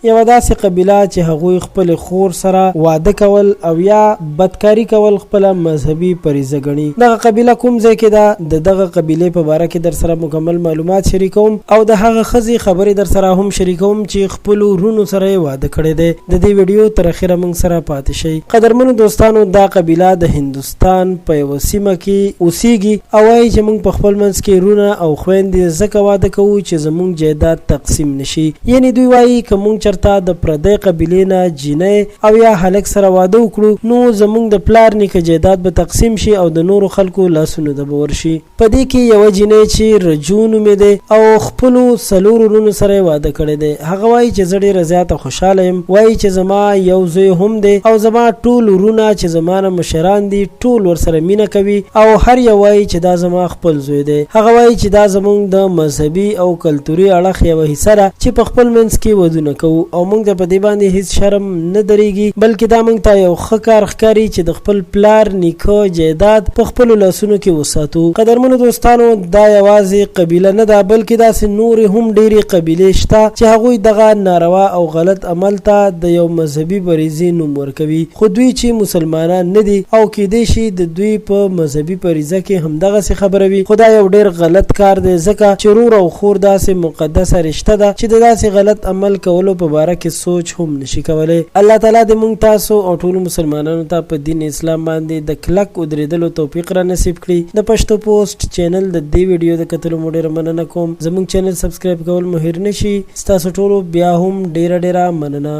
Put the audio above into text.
یو داسې قبیله چې هغوی خپل خور سره واده کول او یا بدکاری کول خپل مذهبي فریضه ګڼي. دغه قبیله کوم ځای کې ده؟ دغه قبیله په باره کې در سره مکمل معلومات شریکوم او د هغه خزي خبرې در سره هم شریکوم چې خپل ورونو سره واده کړی دی. د دې ویډیو تر اخره موږ سره پاتې شئ. قدرمنو دوستانو، دا قبیله د هندوستان په یو سیمه کې اوسېږي او وايي چې موږ په خپل منځ کې رونه او خويندې ځکه واده کوو چې زموږ جایداد تقسیم نشي. یعنی دوی وايي که موږ چرته د پردی قبیلې نه جینۍ او یا هلک سره واده وکړو نو زموږ د پلار نیکه جایداد به تقسیم شي او د نورو خلکو لاسونه د به ورشي. په دې کې یوه جینۍ چې رجو نومې دی او خپلو څلورو وروڼو سره واده کړی دی. هغه وایي چې زه ډېره زیاته خوشحاله یم. وایي چې زما یو زوی هم دی او زما ټول وروڼه چې زما نه مشران دي ټول ورسره مینه کوي او هر یو وایي چې دا زما خپل زوی دی. هغه وایي چې دا زموږ د مذهبي او کلتوري اړخ یوه حصه ده چې په خپل منځ کې ودونه کوو او موږ ته په دې باندې هیڅ شرم نه درېږي، بلکې دا موږ ته یو ښه کار ښکاري چې د خپل پلار نیکه جایداد په خپلو لاسونو کې وساتو. قدرمنو دوستانو، دا یوازې قبیله نه ده بلکې داسې نورې هم ډېرې قبیلې شته چې هغوی دغه ناروا او غلط عمل ته د یو مذهبي فریضې نوم ورکوي، خو دوی چې مسلمانان نه دي او کیدای شي د دوی په مذهبي فریضه کې همدغسې خبره وي، خو دا یو ډېر غلط کار دی ځکه چې رور او خور داسې مقدسه رشته ده چې د داسې غلط عمل کولو په باره کې سوچ هم نشي کولی. الله تعالی دې موږ تاسو او ټولو مسلمانانو ته په دین اسلام باندې د کلک ودرېدلو توفیق را نصیب کړي. د پښتو پوسټ چینل د دې ویډیو د کتلو مو ډېره مننه کوم. زموږ چینل سبسکرایب کول مو هیر نشي. ستاسو ټولو بیا هم ډېره مننه.